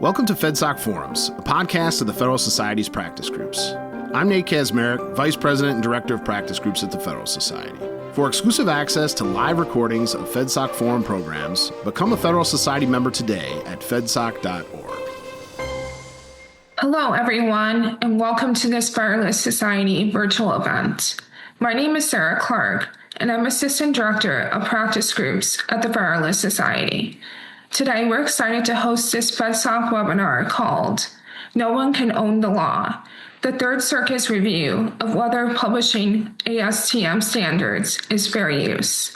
Welcome to FedSoc Forums, a podcast of the Federalist Society's practice groups. I'm Nate Kazmarek, Vice President and Director of Practice Groups at the Federalist Society. For exclusive access to live recordings of FedSoc Forum programs, become a Federalist Society member today at fedsoc.org. Hello, everyone, and welcome to this Federalist Society virtual event. My name is Sarah Clark, and I'm Assistant Director of Practice Groups at the Federalist Society. Today, we're excited to host this FedSoc webinar called No One Can Own the Law, the Third Circuit's review of whether publishing ASTM standards is fair use.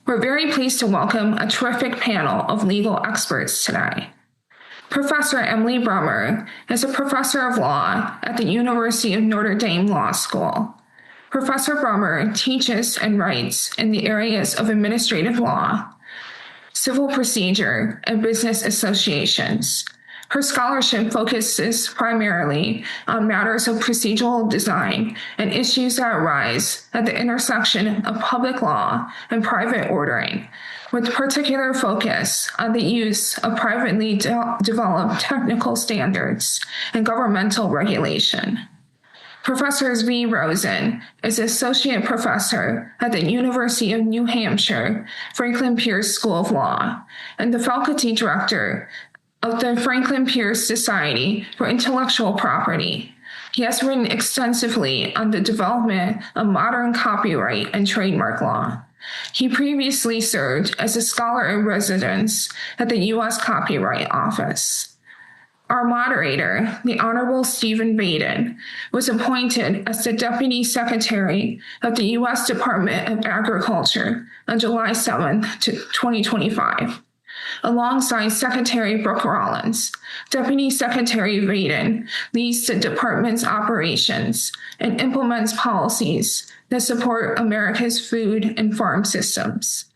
We're very pleased to welcome a terrific panel of legal experts today. Professor Emily Bremer is a professor of law at the University of Notre Law School. Professor Bremer teaches and writes in the areas of administrative law, civil procedure, and business associations. Her scholarship focuses primarily on matters of procedural design and issues that arise at the intersection of public law and private ordering, with particular focus on the use of privately developed technical standards and governmental regulation. Professor V. Rosen is Associate Professor at the University of New Hampshire, Franklin Pierce School of Law, and the Faculty Director of the Franklin Pierce Society for Intellectual Property. He has written extensively on the development of modern copyright and trademark law. He previously served as a scholar in residence at the U.S. Copyright Office. Our moderator, the Honorable Stephen Vaden, was appointed as the Deputy Secretary of the U.S. Department of Agriculture on July 7, 2025. Alongside Secretary Brooke Rollins, Deputy Secretary Vaden leads the department's operations and implements policies that support America's food and farm systems.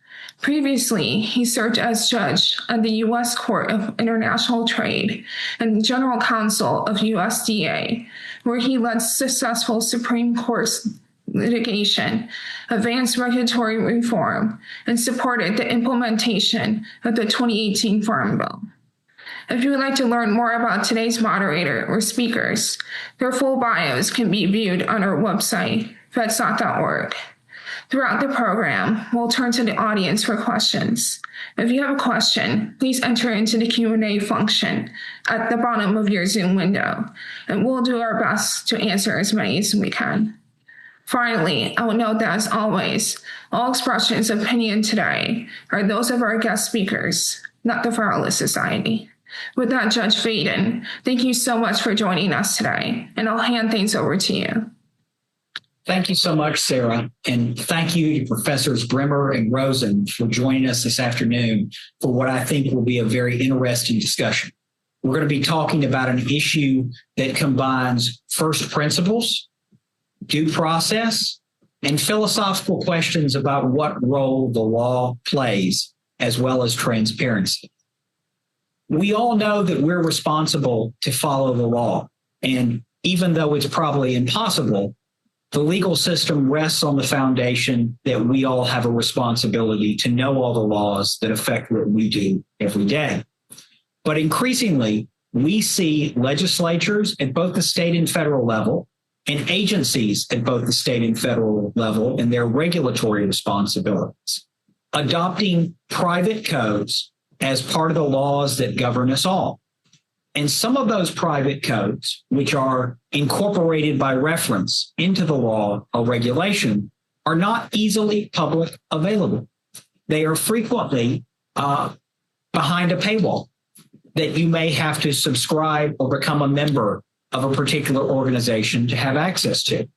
Previously, he served as judge on the U.S. Court of International Trade and general counsel of USDA, where he led successful Supreme Court litigation, advanced regulatory reform, and supported the implementation of the 2018 Farm Bill. If you would like to learn more about today's moderator or speakers, their full bios can be viewed on our website, fedsoc.org. Throughout the program, we'll turn to the audience for questions. If you have a question, please enter into the Q&A function at the bottom of your Zoom window, and we'll do our best to answer as many as we can. Finally, I will note that, as always, all expressions of opinion today are those of our guest speakers, not the Federalist Society. With that, Judge Vaden, thank you so much for joining us today, and I'll hand things over to you. Thank you so much, Sarah, and thank you to Professors Bremer and Rosen for joining us this afternoon for what I think will be a very interesting discussion. We're going to be talking about an issue that combines first principles, due process, and philosophical questions about what role the law plays, as well as transparency. We all know that we're responsible to follow the law, and even though it's probably impossible, the legal system rests on the foundation that we all have a responsibility to know all the laws that affect what we do every day. But increasingly, we see legislatures at both the state and federal level and agencies at both the state and federal level in their regulatory responsibilities, adopting private codes as part of the laws that govern us all. And some of those private codes, which are incorporated by reference into the law or regulation, are not easily public available. They are frequently behind a paywall that you may have to subscribe or become a member of a particular organization to have access to.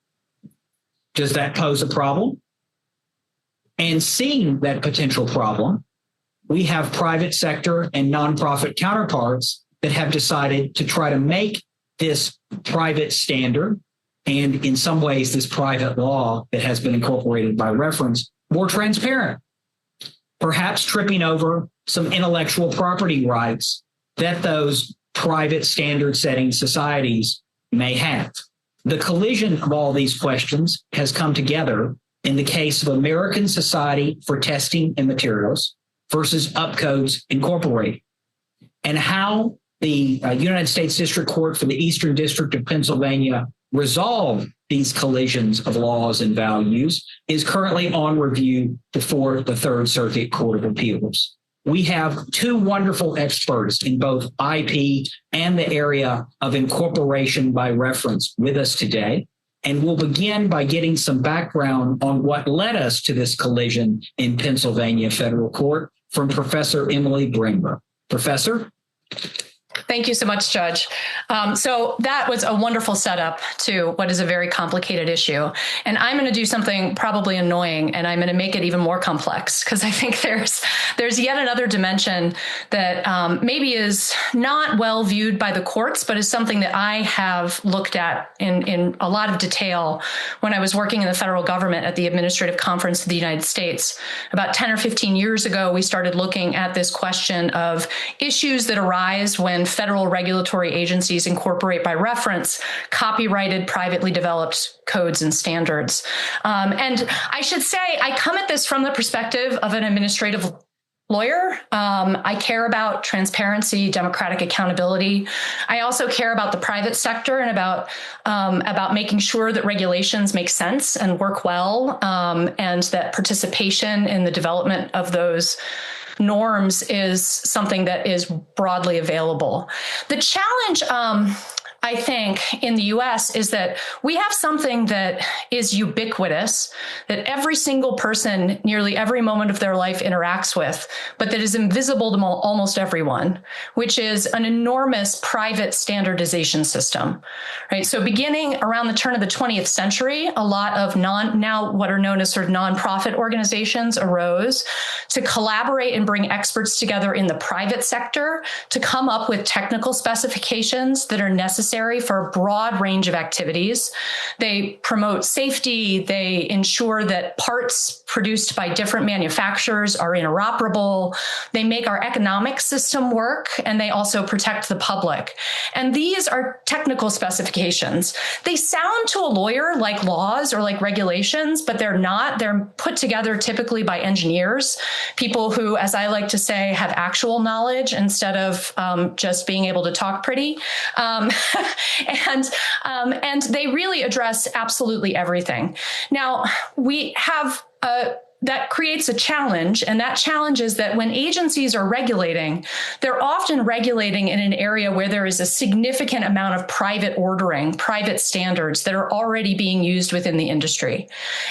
Does that pose a problem? And seeing that potential problem, we have private sector and nonprofit counterparts that have decided to try to make this private standard and in some ways this private law that has been incorporated by reference more transparent, perhaps tripping over some intellectual property rights that those private standard setting societies may have. The collision of all these questions has come together in the case of American Society for Testing and Materials versus Upcodes Incorporated. and how the United States District Court for the Eastern District of Pennsylvania resolved these collisions of laws and values is currently on review before the Third Circuit Court of Appeals. We have two wonderful experts in both IP and the area of incorporation by reference with us today. And we'll begin by getting some background on what led us to this collision in Pennsylvania Federal Court from Professor Emily Bremer. Professor? Thank you so much, Judge. So that was a wonderful setup to what is a very complicated issue. And I'm going to do something probably annoying, and I'm going to make it even more complex, because I think there's yet another dimension that maybe is not well viewed by the courts, but is something that I have looked at in a lot of detail when I was working in the federal government at the Administrative Conference of the United States. About 10 or 15 years ago, we started looking at this question of issues that arise when federal regulatory agencies incorporate by reference copyrighted, privately developed codes and standards. And I should say, I come at this from the perspective of an administrative lawyer. I care about transparency, democratic accountability. I also care about the private sector and about making sure that regulations make sense and work well, and that participation in the development of those norms is something that is broadly available. The challenge, I think, in the US is that we have something that is ubiquitous, that every single person, nearly every moment of their life interacts with, but that is invisible to almost everyone, which is an enormous private standardization system, right? So beginning around the turn of the 20th century, a lot of now what are known as sort of nonprofit organizations arose to collaborate and bring experts together in the private sector to come up with technical specifications that are necessary for a broad range of activities. They promote safety. They ensure that parts produced by different manufacturers are interoperable. They make our economic system work, and they also protect the public. And these are technical specifications. They sound to a lawyer like laws or like regulations, but they're not. They're put together typically by engineers, people who, as I like to say, have actual knowledge instead of just being able to talk pretty. And they really address absolutely everything. Now, we have that creates a challenge, and that challenge is that when agencies are regulating, they're often regulating in an area where there is a significant amount of private ordering, private standards that are already being used within the industry.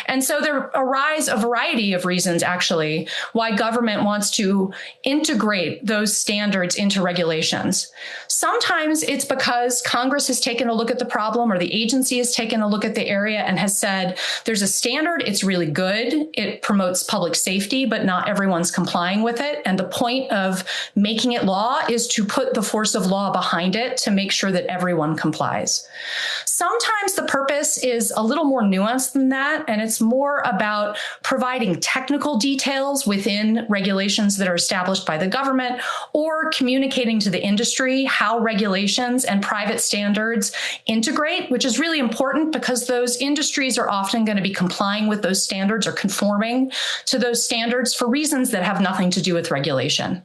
And so there arise a variety of reasons, actually, why government wants to integrate those standards into regulations. Sometimes it's because Congress has taken a look at the problem, or the agency has taken a look at the area and has said, there's a standard, it's really good, it promotes public safety, but not everyone's complying with it. And the point of making it law is to put the force of law behind it to make sure that everyone complies. Sometimes the purpose is a little more nuanced than that, and it's more about providing technical details within regulations that are established by the government, or communicating to the industry how regulations and private standards integrate, which is really important because those industries are often going to be complying with those standards or conforming to those standards for reasons that have nothing to do with regulation.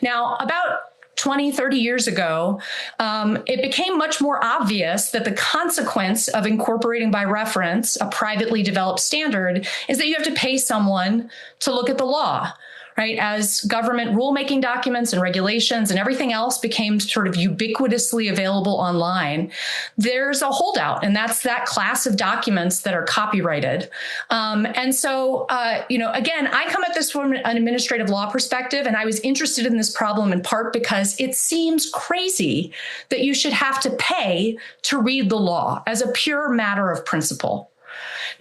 Now, about 20, 30 years ago, it became much more obvious that the consequence of incorporating by reference a privately developed standard is that you have to pay someone to look at the law. Right? As government rulemaking documents and regulations and everything else became sort of ubiquitously available online, there's a holdout, and that's that class of documents that are copyrighted. And so, again, I come at this from an administrative law perspective, and I was interested in this problem in part because it seems crazy that you should have to pay to read the law as a pure matter of principle.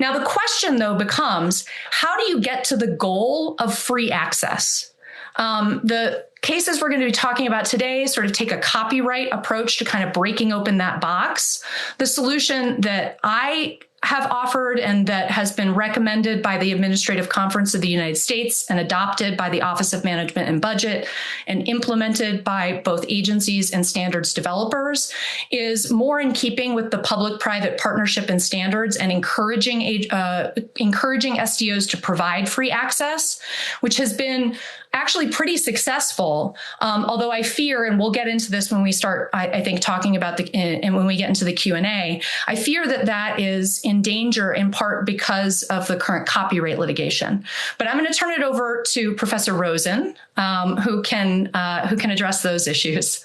Now, the question, though, becomes, how do you get to the goal of free access? The cases we're going to be talking about today sort of take a copyright approach to kind of breaking open that box. The solution that I have offered and that has been recommended by the Administrative Conference of the United States and adopted by the Office of Management and Budget and implemented by both agencies and standards developers is more in keeping with the public-private partnership and standards and encouraging SDOs to provide free access, which has been actually pretty successful. Although I fear, and we'll get into this when we start, I think, talking about and when we get into the Q&A, I fear that is in danger in part because of the current copyright litigation. But I'm going to turn it over to Professor Rosen, who can address those issues.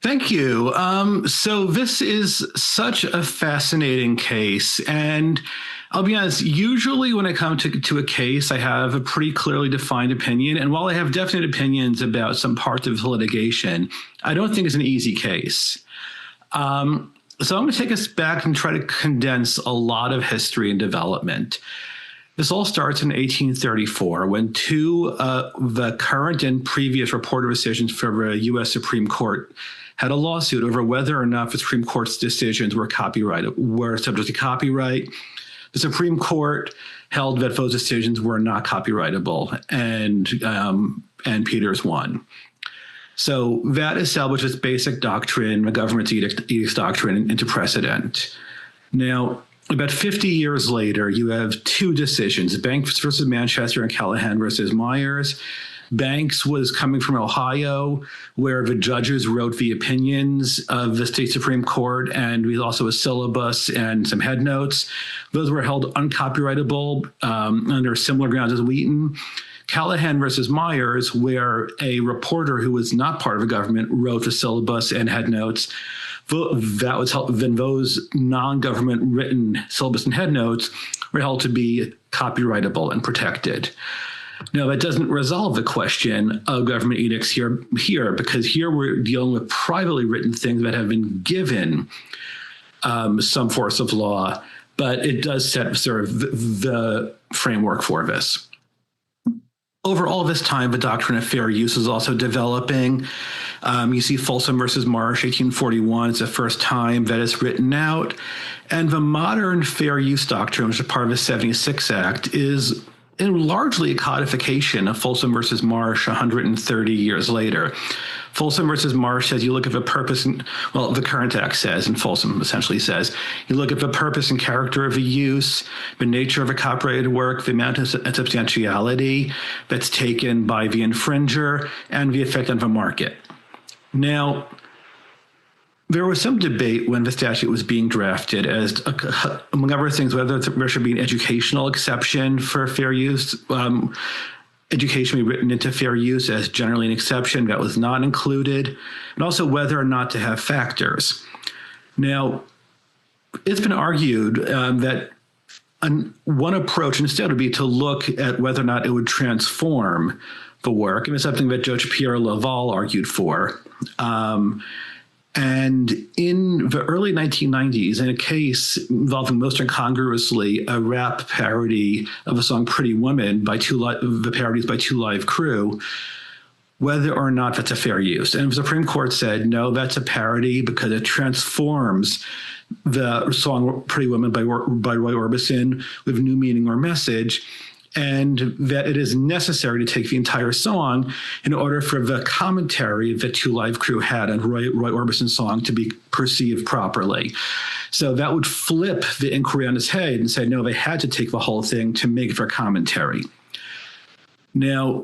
Thank you. So this is such a fascinating case, and I'll be honest, usually when I come to a case, I have a pretty clearly defined opinion. And while I have definite opinions about some parts of the litigation, I don't think it's an easy case. So I'm going to take us back and try to condense a lot of history and development. This all starts in 1834 when two the current and previous reporter decisions for the U.S. Supreme Court had a lawsuit over whether or not the Supreme Court's decisions were subject to copyright. The Supreme Court held that those decisions were not copyrightable, and Peters won. So that established this basic doctrine, the government's edicts doctrine, into precedent. Now, about 50 years later, you have two decisions, Banks versus Manchester and Callahan versus Myers. Banks was coming from Ohio, where the judges wrote the opinions of the state Supreme Court, and we also a syllabus and some head notes. Those were held uncopyrightable under similar grounds as Wheaton. Callahan versus Myers, where a reporter who was not part of the government wrote the syllabus and head notes, that was held, then those non-government written syllabus and head notes were held to be copyrightable and protected. Now, that doesn't resolve the question of government edicts here, because here we're dealing with privately written things that have been given some force of law, but it does set sort of the framework for this. Over all this time, the doctrine of fair use is also developing. You see Folsom versus Marsh, 1841. It's the first time that it's written out. And the modern fair use doctrine, which is part of the 76 Act, is largely a codification of Folsom versus Marsh 130 years later. Folsom versus Marsh says you look at the purpose, the current act says, and Folsom essentially says, you look at the purpose and character of the use, the nature of a copyrighted work, the amount of substantiality that's taken by the infringer, and the effect on the market. Now, there was some debate when the statute was being drafted as, among other things, whether there should be an educational exception for fair use. Education be written into fair use as generally an exception that was not included, and also whether or not to have factors. Now, it's been argued that one approach instead would be to look at whether or not it would transform the work, and it's something that Judge Pierre Laval argued for. And in the early 1990s, in a case involving most incongruously a rap parody of a song Pretty Woman by the parodies by Two Live Crew, whether or not that's a fair use. And the Supreme Court said, no, that's a parody because it transforms the song Pretty Woman by Roy Orbison with new meaning or message, and that it is necessary to take the entire song in order for the commentary that Two Live Crew had on Roy Orbison's song to be perceived properly. So that would flip the inquiry on its head and say, no, they had to take the whole thing to make their commentary. Now,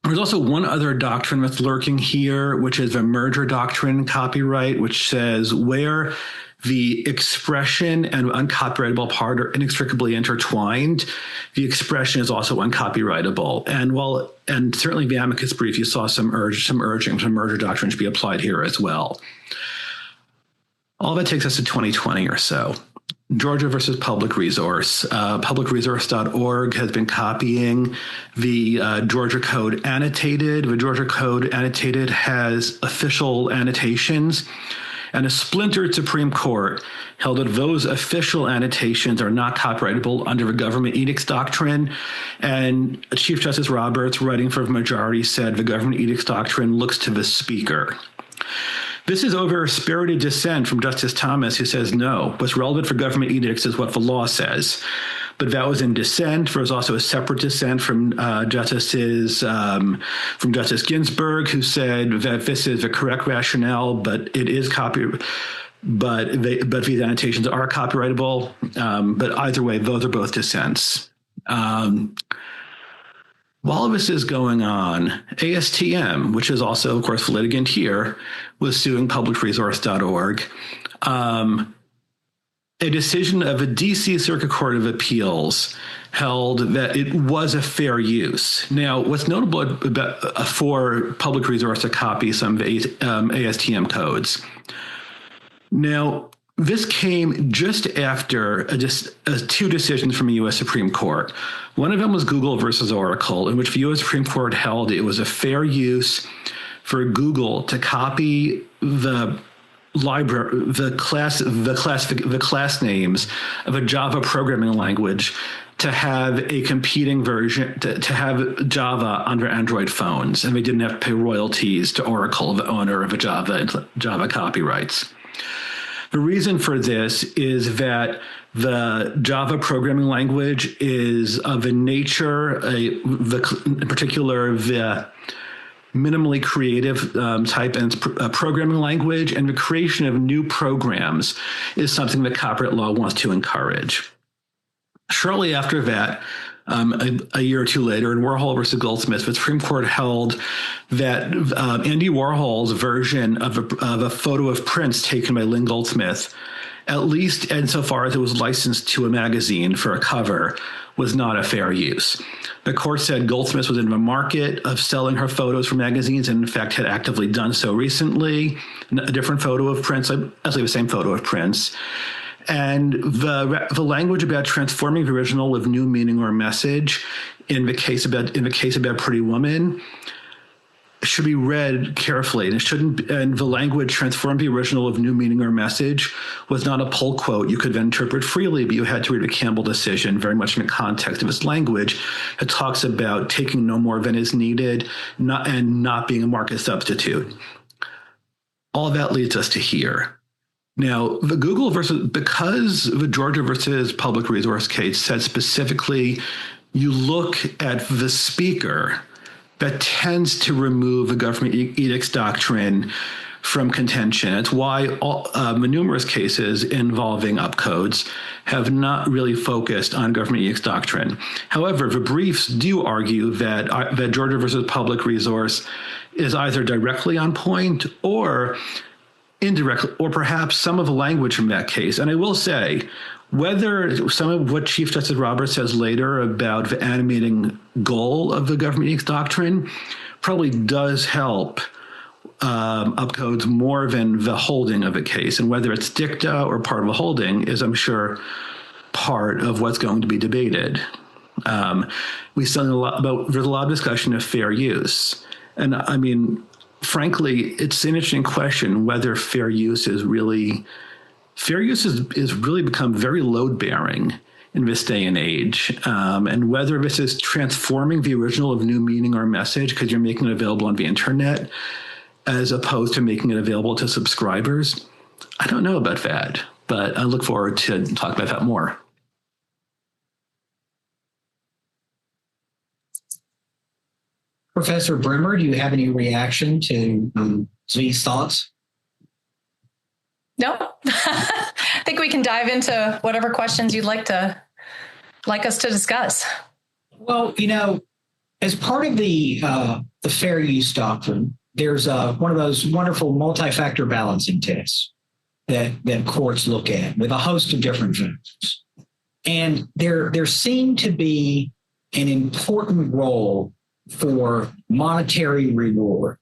there's also one other doctrine that's lurking here, which is the merger doctrine in copyright, which says where the expression and uncopyrightable part are inextricably intertwined, the expression is also uncopyrightable. And certainly the amicus brief, you saw some urging to merger doctrine should be applied here as well. All that takes us to 2020 or so. Georgia versus Public Resource. Publicresource.org has been copying the Georgia Code Annotated. The Georgia Code Annotated has official annotations, and a splintered Supreme Court held that those official annotations are not copyrightable under the government edicts doctrine. And Chief Justice Roberts, writing for the majority, said the government edicts doctrine looks to the speaker. This is over a spirited dissent from Justice Thomas, who says, no, what's relevant for government edicts is what the law says. But that was in dissent. There was also a separate dissent from Justice Ginsburg, who said that this is the correct rationale, but it is but these annotations are copyrightable. But either way, those are both dissents. While this is going on, ASTM, which is also, of course, the litigant here, was suing publicresource.org. A decision of a DC Circuit Court of Appeals held that it was a fair use. Now, what's notable about for public resource to copy some of the ASTM codes. Now, this came just after two decisions from the U.S. Supreme Court. One of them was Google versus Oracle, in which the U.S. Supreme Court held it was a fair use for Google to copy the library, the class names of a Java programming language to have a competing version, to have Java on their Android phones, and they didn't have to pay royalties to Oracle, the owner of the Java copyrights. The reason for this is that the Java programming language is of a nature, in particular, the minimally creative type, and it's a programming language, and the creation of new programs is something that copyright law wants to encourage. Shortly after that, a year or two later, in Warhol versus Goldsmith, the Supreme Court held that Andy Warhol's version of a photo of Prince taken by Lynn Goldsmith, at least insofar as it was licensed to a magazine for a cover, was not a fair use. The court said Goldsmith was in the market of selling her photos for magazines, and in fact had actively done so recently. A different photo of Prince, actually the same photo of Prince. And the language about transforming the original with new meaning or message in the case about Pretty Woman should be read carefully, and it shouldn't. And the language transform the original with new meaning or message was not a pull quote you could then interpret freely, but you had to read the Campbell decision very much in the context of its language. It talks about taking no more than is needed, not being a market substitute. All that leads us to here. Now, because the Georgia versus Public Resource case said specifically, you look at the speaker, that tends to remove the government edicts doctrine from contention. It's why the numerous cases involving upcodes have not really focused on government edicts doctrine. However, the briefs do argue that Georgia versus Public Resource is either directly on point or indirectly, or perhaps some of the language from that case. And I will say, whether some of what Chief Justice Roberts says later about the animating goal of the government edicts doctrine probably does help upcodes more than the holding of a case. And whether it's dicta or part of a holding is, I'm sure, part of what's going to be debated. There's a lot of discussion of fair use. And I mean, frankly, it's an interesting question whether fair use has really become very load-bearing in this day and age, and whether this is transforming the original of new meaning or message because you're making it available on the internet as opposed to making it available to subscribers. I don't know about that, but I look forward to talk about that more. Professor Bremer, do you have any reaction to these thoughts? No, I think we can dive into whatever questions you'd like us to discuss. Well, as part of the fair use doctrine, there's one of those wonderful multi-factor balancing tests that courts look at with a host of different factors. And there seemed to be an important role for monetary reward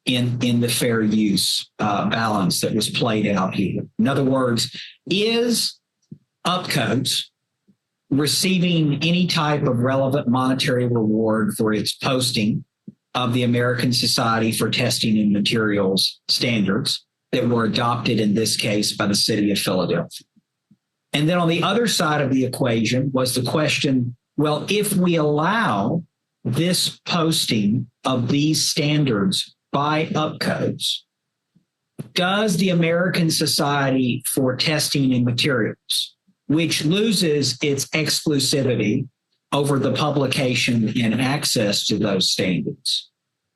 in the fair use balance that was played out here. In other words, is upcodes receiving any type of relevant monetary reward for its posting of the American Society for Testing and Materials standards that were adopted in this case by the city of Philadelphia? And then on the other side of the equation was the question, well, if we allow this posting of these standards by upcodes, does the American Society for Testing and Materials, which loses its exclusivity over the publication and access to those standards,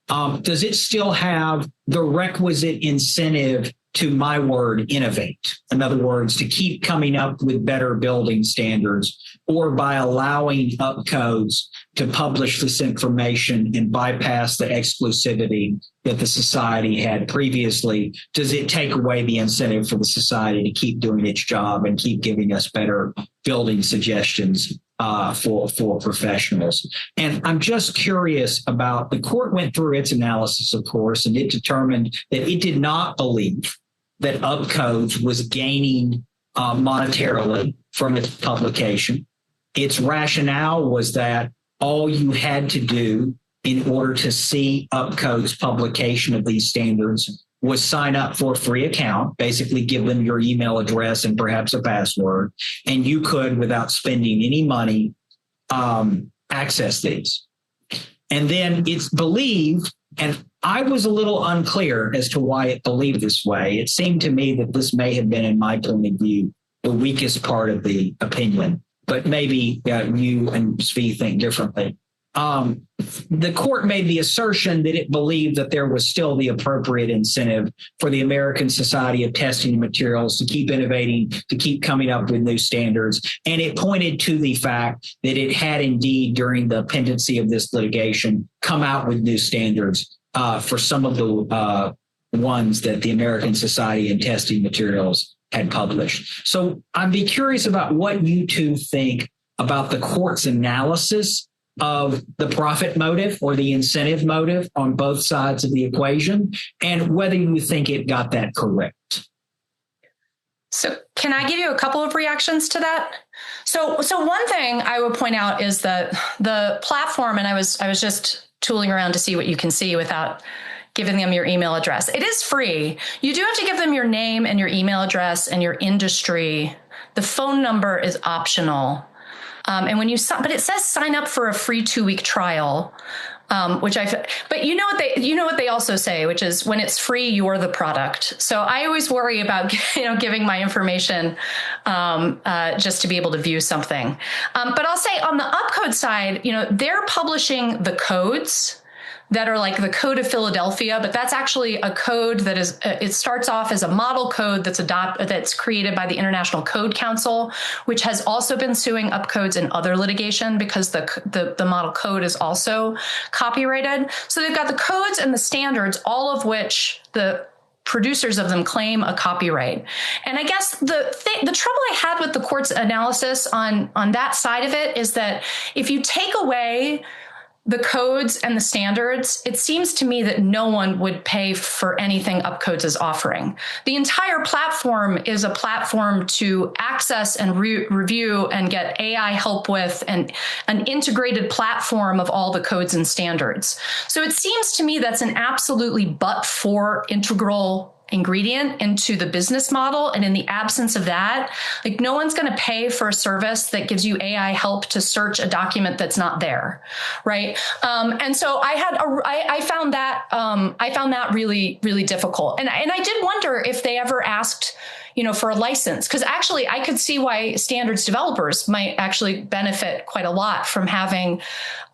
does it still have the requisite incentive to, my word, innovate? In other words, to keep coming up with better building standards, or by allowing UpCodes to publish this information and bypass the exclusivity that the society had previously, does it take away the incentive for the society to keep doing its job and keep giving us better building suggestions for professionals? And I'm just curious about, the court went through its analysis, of course, and it determined that it did not believe that UpCodes was gaining monetarily from its publication. Its rationale was that all you had to do in order to see UpCodes publication of these standards was sign up for a free account, basically give them your email address and perhaps a password, and you could, without spending any money, access these. And then it's believed, and I was a little unclear as to why it believed this way. It seemed to me that this may have been, in my point of view, the weakest part of the opinion, but maybe you and Svi think differently. The court made the assertion that it believed that there was still the appropriate incentive for the American Society of Testing and Materials to keep innovating, to keep coming up with new standards. And it pointed to the fact that it had indeed, during the pendency of this litigation, come out with new standards for some of the ones that the American Society of Testing Materials had published. So I'd be curious about what you two think about the court's analysis of the profit motive or the incentive motive on both sides of the equation, and whether you think it got that correct. So can I give you a couple of reactions to that? So one thing I would point out is that the platform, and I was just tooling around to see what you can see without giving them your email address. It is free. You do have to give them your name and your email address and your industry. The phone number is optional. And when but it says sign up for a free 2-week trial, but you know what they also say, which is when it's free, you're the product. So I always worry about, giving my information, just to be able to view something. But I'll say on the UpCode side, they're publishing the codes that are like the Code of Philadelphia, but that's actually a code that is, it starts off as a model code that's created by the International Code Council, which has also been suing UpCodes in other litigation because the model code is also copyrighted. So they've got the codes and the standards, all of which the producers of them claim a copyright. And I guess the trouble I had with the court's analysis on that side of it is that if you take away the codes and the standards, it seems to me that no one would pay for anything UpCodes is offering. The entire platform is a platform to access and review and get AI help with, and an integrated platform of all the codes and standards. So it seems to me that's an absolutely but-for integral ingredient into the business model. And in the absence of that, like, no one's going to pay for a service that gives you AI help to search a document that's not there. Right. And so I found that really, really difficult. And I did wonder if they ever asked, for a license, because actually I could see why standards developers might actually benefit quite a lot from having,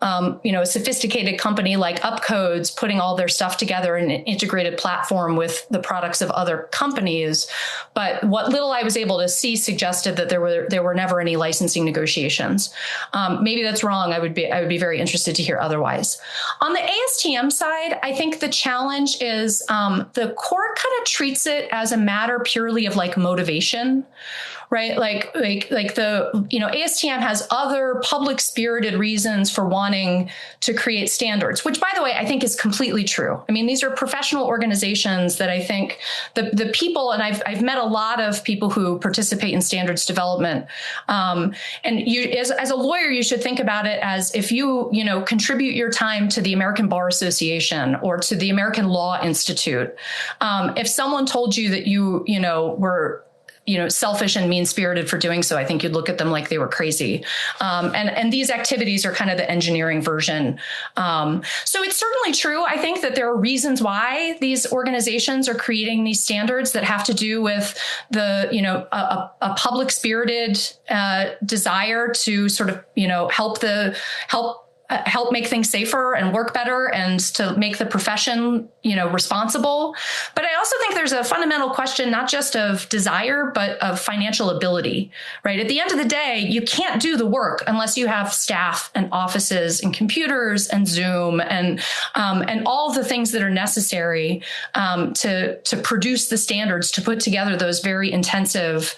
a sophisticated company like UpCodes putting all their stuff together in an integrated platform with the products of other companies. But what little I was able to see suggested that there were never any licensing negotiations. Maybe that's wrong. I would be very interested to hear otherwise. On the ASTM side, I think the challenge is the court kind of treats it as a matter purely of like motivation, right? Like the, ASTM has other public spirited reasons for wanting to create standards, which, by the way, I think is completely true. I mean, these are professional organizations that I think the people, and I've met a lot of people who participate in standards development. And you, as a lawyer, you should think about it as if you contribute your time to the American Bar Association or to the American Law Institute. If someone told you that you were selfish and mean-spirited for doing so. I think you'd look at them like they were crazy. And these activities are kind of the engineering version. So it's certainly true. I think that there are reasons why these organizations are creating these standards that have to do with a public-spirited desire to sort of, help make things safer and work better and to make the profession, responsible. But I also think there's a fundamental question, not just of desire, but of financial ability, right? At the end of the day, you can't do the work unless you have staff and offices and computers and Zoom and all the things that are necessary to produce the standards, to put together those very intensive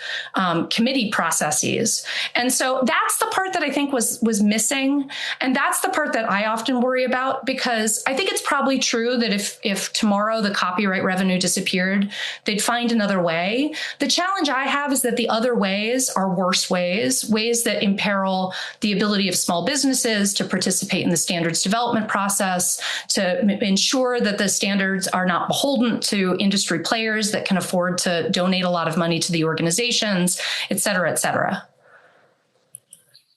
committee processes. And so that's the part that I think was missing. And that's the part that I often worry about, because I think it's probably true that if tomorrow the copyright revenue disappeared, they'd find another way. The challenge I have is that the other ways are worse ways that imperil the ability of small businesses to participate in the standards development process, to ensure that the standards are not beholden to industry players that can afford to donate a lot of money to the organizations, et cetera, et cetera.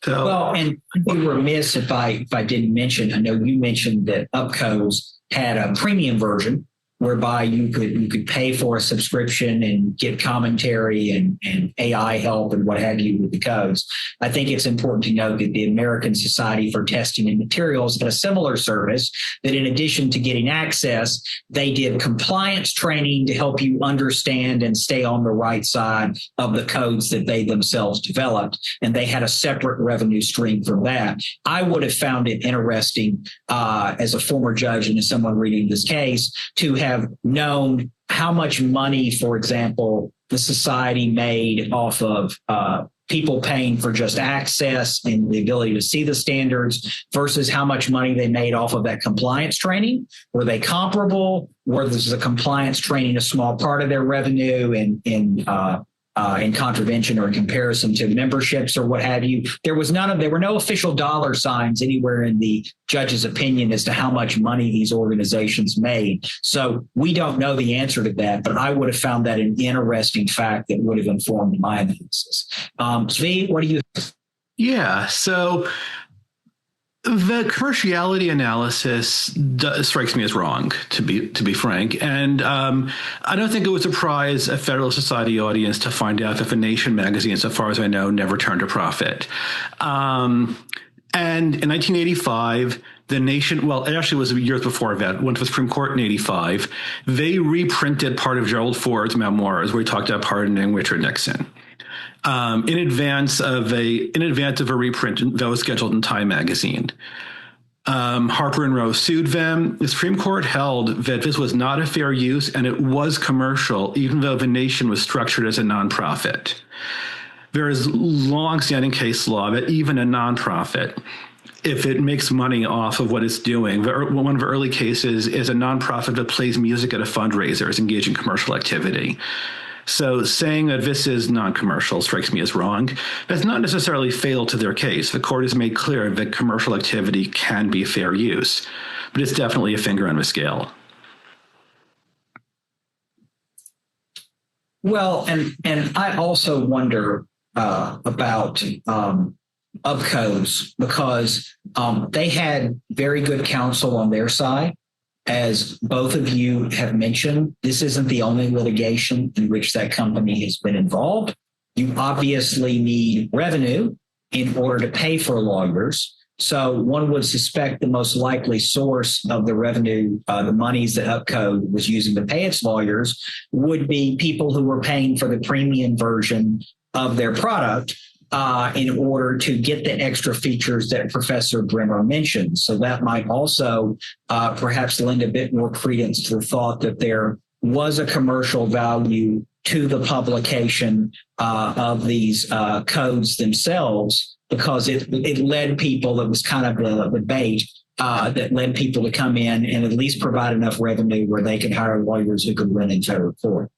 Well, and I'd be remiss if I didn't mention, I know you mentioned that Upco's had a premium version whereby you could pay for a subscription and get commentary and AI help and what have you with the codes. I think it's important to note that the American Society for Testing and Materials had a similar service that, in addition to getting access, they did compliance training to help you understand and stay on the right side of the codes that they themselves developed. And they had a separate revenue stream from that. I would have found it interesting as a former judge and as someone reading this case to have known how much money, for example, the society made off of people paying for just access and the ability to see the standards versus how much money they made off of that compliance training. Were they comparable? Was the compliance training a small part of their revenue in contravention or in comparison to memberships or what have you? There were no official dollar signs anywhere in the judge's opinion as to how much money these organizations made. So we don't know the answer to that, but I would have found that an interesting fact that would have informed my analysis. Zvi, what do you think? Yeah, so the commerciality analysis strikes me as wrong, to be frank, and I don't think it would surprise a Federalist Society audience to find out that the Nation magazine, so far as I know, never turned a profit. And in 1985, the Nation, well, it actually was years before that, went to the Supreme Court in 85. They reprinted part of Gerald Ford's memoirs where he talked about pardoning Richard Nixon. In advance of a reprint that was scheduled in Time magazine. Harper and Row sued them. The Supreme Court held that this was not a fair use and it was commercial, even though the Nation was structured as a nonprofit. There is long-standing case law that even a nonprofit, if it makes money off of what it's doing, one of the early cases is a nonprofit that plays music at a fundraiser is engaged in commercial activity. So saying that this is non-commercial strikes me as wrong. That's not necessarily fatal to their case. The court has made clear that commercial activity can be fair use, but it's definitely a finger on the scale. Well, and I also wonder about Upco's because they had very good counsel on their side. As both of you have mentioned, this isn't the only litigation in which that company has been involved. You obviously need revenue in order to pay for lawyers. So one would suspect the most likely source of the revenue, the monies that Upco was using to pay its lawyers, would be people who were paying for the premium version of their product in order to get the extra features that Professor Bremer mentioned. So that might also perhaps lend a bit more credence to the thought that there was a commercial value to the publication of these codes themselves, because it led people, it was kind of the bait that led people to come in and at least provide enough revenue where they could hire lawyers who could win in federal court.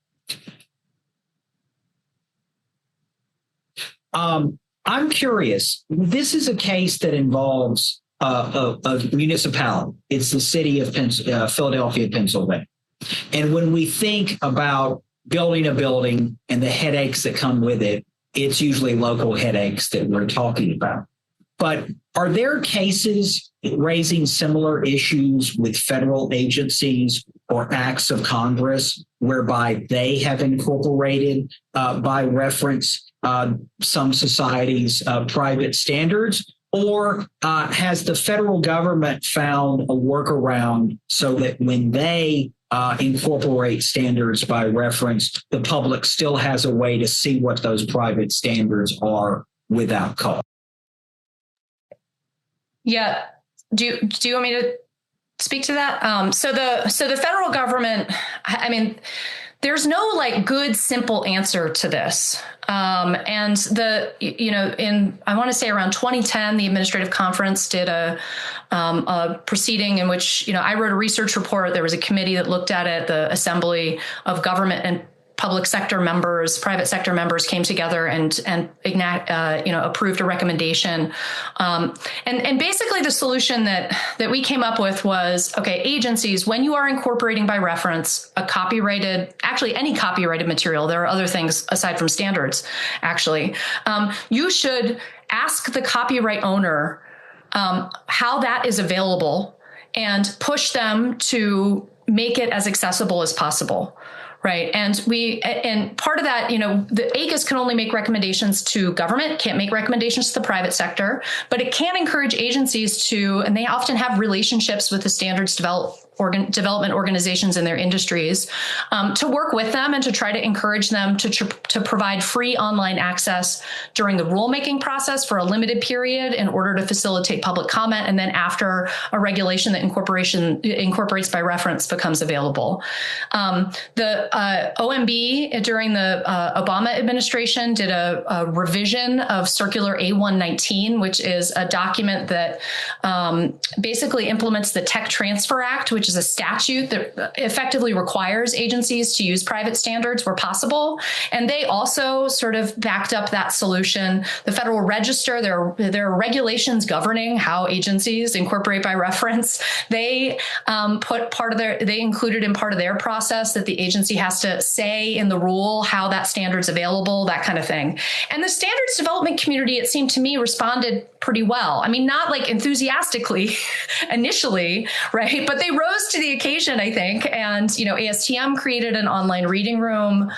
I'm curious. This is a case that involves a municipality. It's the city of Philadelphia, Pennsylvania. And when we think about building a building and the headaches that come with it, it's usually local headaches that we're talking about. But are there cases raising similar issues with federal agencies or acts of Congress whereby they have incorporated by reference some societies' private standards? Or has the federal government found a workaround so that when they incorporate standards by reference, the public still has a way to see what those private standards are without cost? Yeah. Do you want me to speak to that? So the federal government, I mean, there's no like good, simple answer to this. And I want to say around 2010, the administrative conference did a proceeding in which, I wrote a research report. There was a committee that looked at it. The Assembly of Government and public sector members, private sector members came together and approved a recommendation. And basically the solution that we came up with was, okay, agencies, when you are incorporating by reference any copyrighted material, there are other things aside from standards, actually, you should ask the copyright owner how that is available and push them to make it as accessible as possible. Right. And part of that, the AGIS can only make recommendations to government, can't make recommendations to the private sector, but it can encourage agencies to, and they often have relationships with the standards development organizations in their industries, to work with them and to try to encourage them to provide free online access during the rulemaking process for a limited period in order to facilitate public comment. And then after a regulation that incorporates by reference becomes available. The OMB during the Obama administration did a revision of Circular A119, which is a document that basically implements the Tech Transfer Act, which is a statute that effectively requires agencies to use private standards where possible. And they also sort of backed up that solution. The Federal Register, there are regulations governing how agencies incorporate by reference. They included in part of their process that the agency has to say in the rule how that standard's available, that kind of thing. And the standards development community, it seemed to me, responded pretty well. I mean, not like enthusiastically initially, right? But they rose to the occasion, I think. And, ASTM created an online reading room.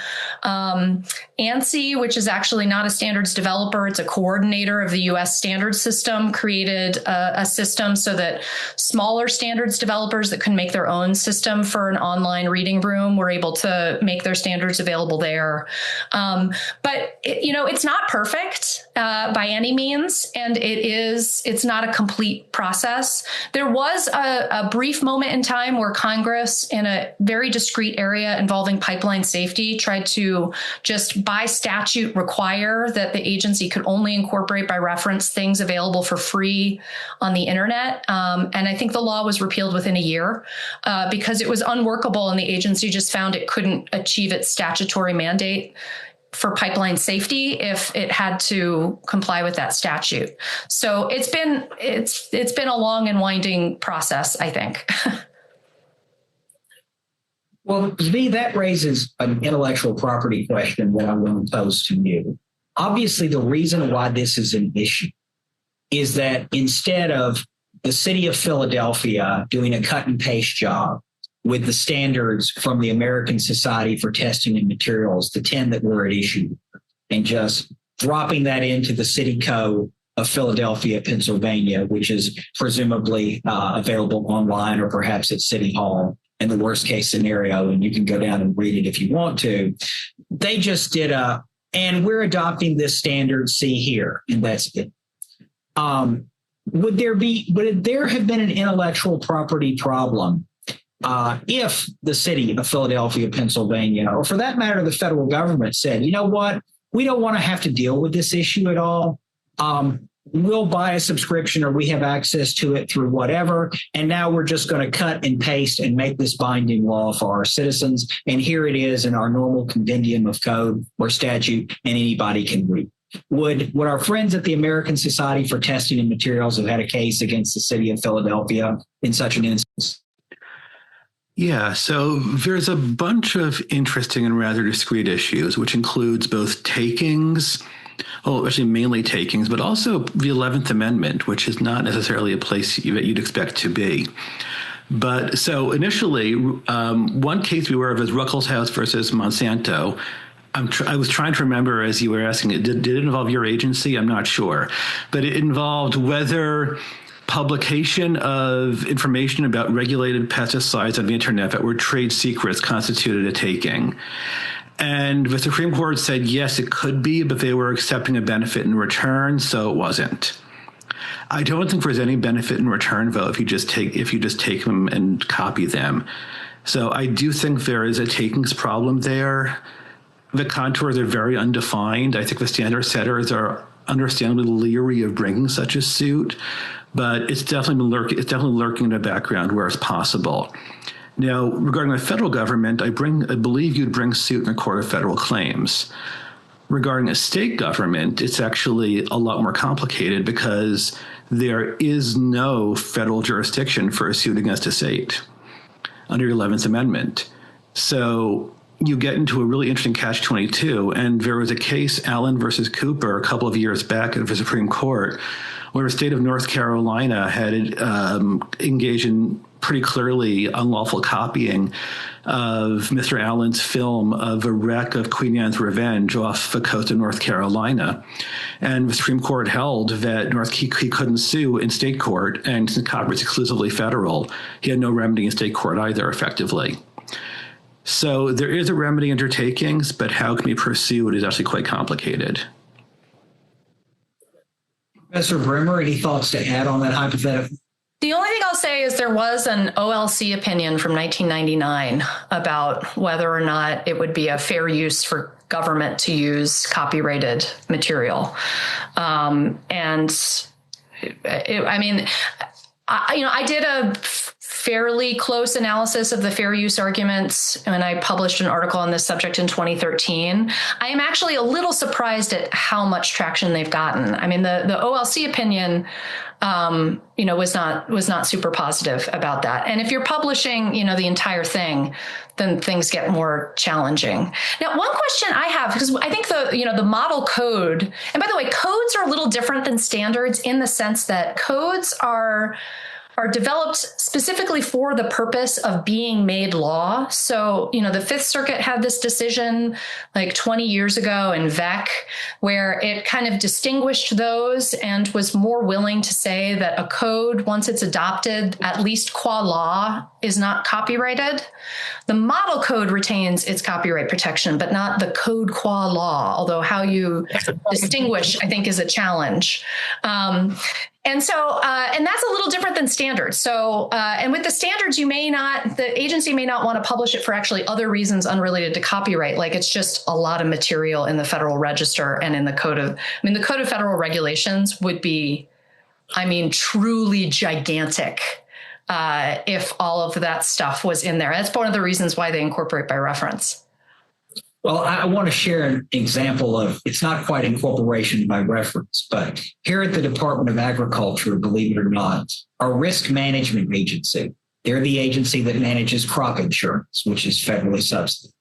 ANSI, which is actually not a standards developer, it's a coordinator of the U.S. standards system, created a system so that smaller standards developers that can make their own system for an online reading room were able to make their standards available there. But it's not perfect by any means, and it's not a complete process. There was a brief moment in time where Congress, in a very discrete area involving pipeline safety, tried to just by statute require that the agency could only incorporate by reference things available for free on the internet. And I think the law was repealed within a year because it was unworkable, and the agency just found it couldn't achieve its statutory mandate for pipeline safety if it had to comply with that statute. So it's been a long and winding process, I think. Well, to me, that raises an intellectual property question that I want to pose to you. Obviously, the reason why this is an issue is that instead of the city of Philadelphia doing a cut and paste job with the standards from the American Society for Testing and Materials, the 10 that were at issue, and just dropping that into the city code of Philadelphia, Pennsylvania, which is presumably available online or perhaps at City Hall in the worst case scenario, and you can go down and read it if you want to. They just did and we're adopting this standard, see here, and that's it. Would there have been an intellectual property problem if the city of Philadelphia, Pennsylvania, or for that matter, the federal government said, you know what, we don't want to have to deal with this issue at all. We'll buy a subscription or we have access to it through whatever. And now we're just going to cut and paste and make this binding law for our citizens. And here it is in our normal compendium of code or statute, and anybody can read. Would our friends at the American Society for Testing and Materials have had a case against the city of Philadelphia in such an instance? Yeah, so there's a bunch of interesting and rather discrete issues, which includes both takings, actually mainly takings, but also the 11th Amendment, which is not necessarily a place that you'd expect to be. But so initially, one case to be aware of is Ruckelshaus versus Monsanto. I was trying to remember as you were asking it, did it involve your agency? I'm not sure. But it involved whether publication of information about regulated pesticides on the internet that were trade secrets constituted a taking. And the Supreme Court said, yes, it could be, but they were accepting a benefit in return, so it wasn't. I don't think there's any benefit in return, though, if you just take them and copy them. So I do think there is a takings problem there. The contours are very undefined. I think the standard setters are understandably leery of bringing such a suit, but it's definitely lurking in the background where it's possible. Now, regarding the federal government, I believe you'd bring suit in the Court of Federal Claims. Regarding a state government, it's actually a lot more complicated because there is no federal jurisdiction for a suit against a state under the 11th Amendment. So you get into a really interesting catch-22, and there was a case, Allen versus Cooper, a couple of years back at the Supreme Court, where the state of North Carolina had engaged in pretty clearly unlawful copying of Mr. Allen's film of a wreck of Queen Anne's Revenge off the coast of North Carolina. And the Supreme Court held that he couldn't sue in state court, and since copyright's exclusively federal, he had no remedy in state court either, effectively. So there is a remedy under takings, but how can we pursue it is actually quite complicated. Professor Bremer, any thoughts to add on that hypothetical? The only thing I'll say is there was an OLC opinion from 1999 about whether or not it would be a fair use for government to use copyrighted material. I did a fairly close analysis of the fair use arguments, and I published an article on this subject in 2013. I am actually a little surprised at how much traction they've gotten. I mean, the OLC opinion, was not super positive about that. And if you're publishing, the entire thing, then things get more challenging. Now, one question I have, because I think the model code, and by the way, codes are a little different than standards in the sense that codes are developed specifically for the purpose of being made law. So, the Fifth Circuit had this decision like 20 years ago in Vec, where it kind of distinguished those and was more willing to say that a code, once it's adopted, at least qua law, is not copyrighted. The model code retains its copyright protection, but not the code qua law, although how you distinguish, I think, is a challenge. And that's a little different than standards. So, and with the standards, the agency may not want to publish it for actually other reasons unrelated to copyright. Like it's just a lot of material in the Federal Register and in the the Code of Federal Regulations would be, truly gigantic if all of that stuff was in there. That's one of the reasons why they incorporate by reference. Well, I want to share an example of, it's not quite incorporation by reference, but here at the Department of Agriculture, believe it or not, our risk management agency, they're the agency that manages crop insurance, which is federally subsidized.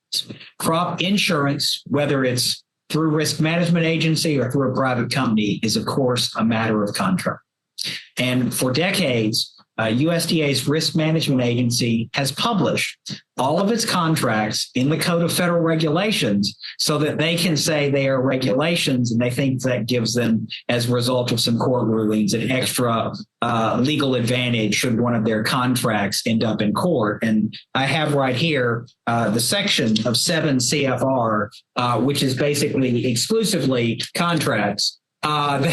Crop insurance, whether it's through risk management agency or through a private company, is of course a matter of contract. And for decades, USDA's risk management agency has published all of its contracts in the Code of Federal Regulations so that they can say they are regulations, and they think that gives them, as a result of some court rulings, an extra legal advantage should one of their contracts end up in court. And I have right here the section of 7 CFR, which is basically exclusively contracts. That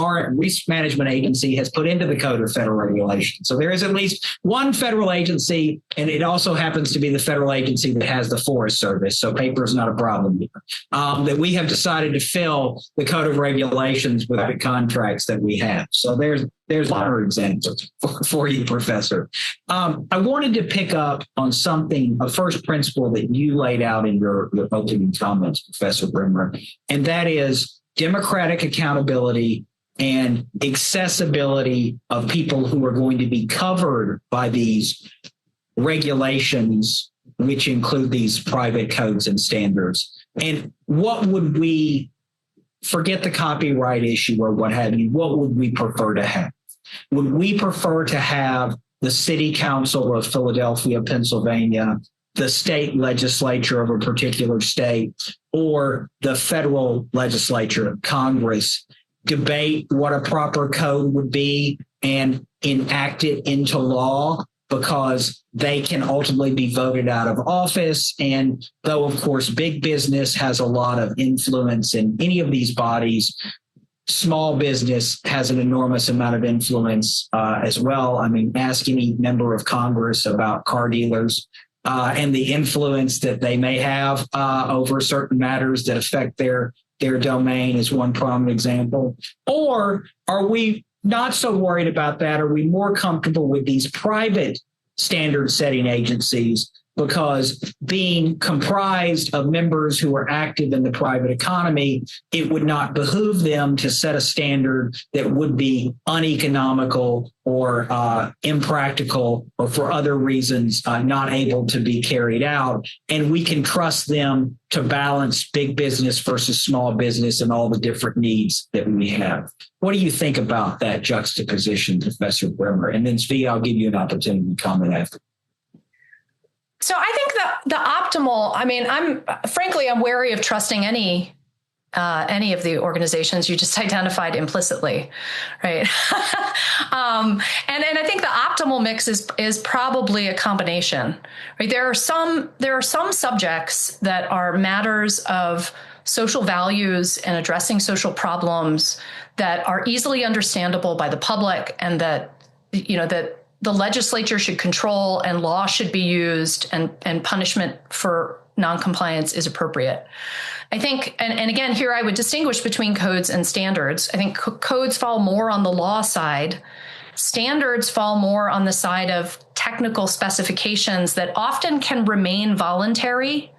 our risk management agency has put into the Code of Federal Regulations. So there is at least one federal agency, and it also happens to be the federal agency that has the Forest Service. So paper is not a problem here. That we have decided to fill the Code of Regulations with the contracts that we have. So there's other examples for you, Professor. I wanted to pick up on a first principle that you laid out in your opening comments, Professor Bremer, and that is democratic accountability and accessibility of people who are going to be covered by these regulations, which include these private codes and standards. And what would we, forget the copyright issue or what have you, what would we prefer to have? Would we prefer to have the City Council of Philadelphia, Pennsylvania, the state legislature of a particular state, or the federal legislature, Congress, debate what a proper code would be and enact it into law, because they can ultimately be voted out of office? And though, of course, big business has a lot of influence in any of these bodies, small business has an enormous amount of influence as well. I mean, ask any member of Congress about car dealers and the influence that they may have over certain matters that affect their domain is one prominent example. Or are we not so worried about that? Are we more comfortable with these private standard setting agencies? Because being comprised of members who are active in the private economy, it would not behoove them to set a standard that would be uneconomical or impractical, or for other reasons not able to be carried out. And we can trust them to balance big business versus small business and all the different needs that we have. What do you think about that juxtaposition, Professor Bremer? And then Svi, I'll give you an opportunity to comment after. So I think the optimal, I mean, I'm wary of trusting any of the organizations you just identified implicitly, right? And I think the optimal mix is probably a combination, right? There are some subjects that are matters of social values and addressing social problems that are easily understandable by the public, and that the legislature should control and law should be used, and punishment for noncompliance is appropriate. I think, and again, here I would distinguish between codes and standards. I think codes fall more on the law side. Standards fall more on the side of technical specifications that often can remain voluntary,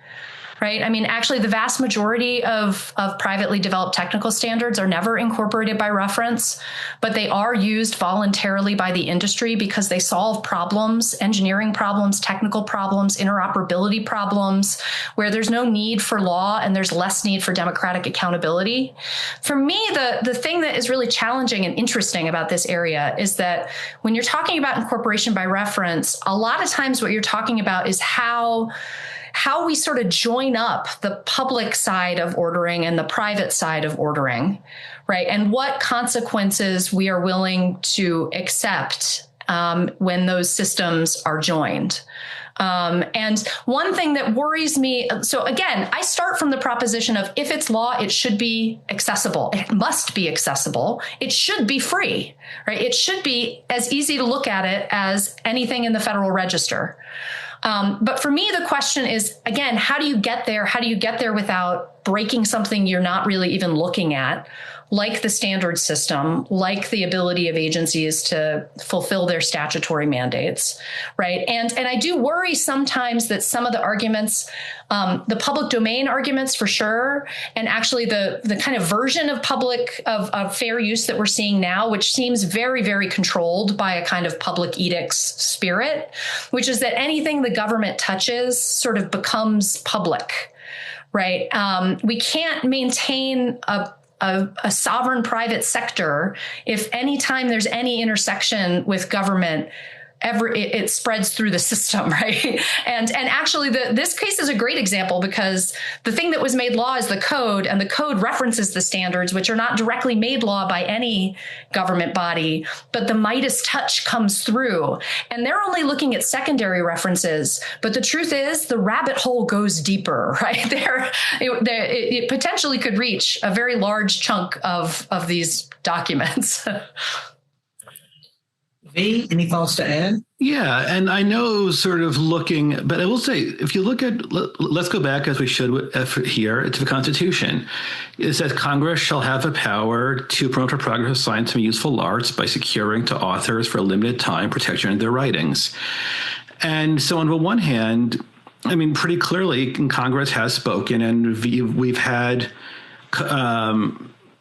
right? I mean, actually, the vast majority of privately developed technical standards are never incorporated by reference, but they are used voluntarily by the industry because they solve problems, engineering problems, technical problems, interoperability problems, where there's no need for law and there's less need for democratic accountability. For me, the thing that is really challenging and interesting about this area is that when you're talking about incorporation by reference, a lot of times what you're talking about is how we sort of join up the public side of ordering and the private side of ordering, right? And what consequences we are willing to accept when those systems are joined. And one thing that worries me, so again, I start from the proposition of if it's law, it should be accessible. It must be accessible. It should be free, right? It should be as easy to look at it as anything in the Federal Register. But for me, the question is, again, how do you get there? How do you get there without breaking something you're not really even looking at, like the standard system, like the ability of agencies to fulfill their statutory mandates, right? And I do worry sometimes that some of the arguments, the public domain arguments for sure, and actually the kind of version of of fair use that we're seeing now, which seems very, very controlled by a kind of public edicts spirit, which is that anything the government touches sort of becomes public, right? We can't maintain a sovereign private sector if anytime there's any intersection with government, it spreads through the system, right? And actually, this case is a great example because the thing that was made law is the code, and the code references the standards, which are not directly made law by any government body, but the Midas touch comes through. And they're only looking at secondary references, but the truth is the rabbit hole goes deeper, right? It potentially could reach a very large chunk of these documents. V, any thoughts to add? Yeah, and I know sort of looking, but I will say, if you look at, let's go back as we should here to the Constitution. It says Congress shall have the power to promote the progress of science and useful arts by securing to authors for a limited time protection of their writings. And so on the one hand, I mean, pretty clearly Congress has spoken, and we've had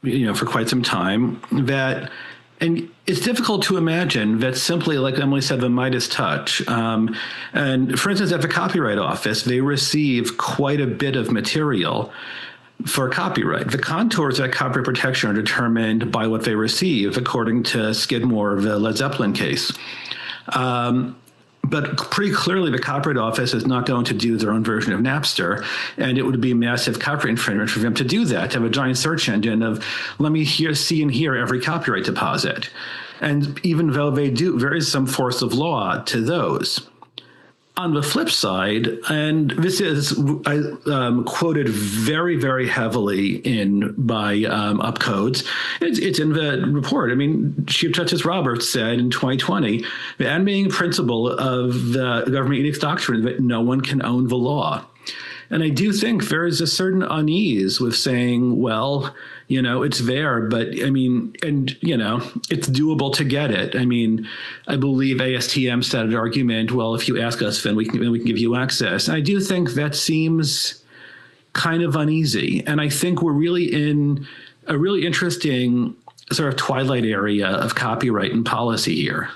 for quite some time, and it's difficult to imagine that simply, like Emily said, the Midas touch. And for instance, at the Copyright Office, they receive quite a bit of material for copyright. The contours of that copyright protection are determined by what they receive, according to Skidmore, the Led Zeppelin case. But pretty clearly, the Copyright Office is not going to do their own version of Napster, and it would be massive copyright infringement for them to do that, to have a giant search engine of, let me see and hear every copyright deposit. And even though they do, there is some force of law to those. On the flip side, and this is quoted very, very heavily by Upcodes. It's in the report. I mean, Chief Justice Roberts said in 2020, the animating principle of the government edict doctrine that no one can own the law. And I do think there is a certain unease with saying, well, it's there, but I mean, and, it's doable to get it. I mean, I believe ASTM started an argument, well, if you ask us, then we can give you access. And I do think that seems kind of uneasy. And I think we're really in a really interesting sort of twilight area of copyright and policy here.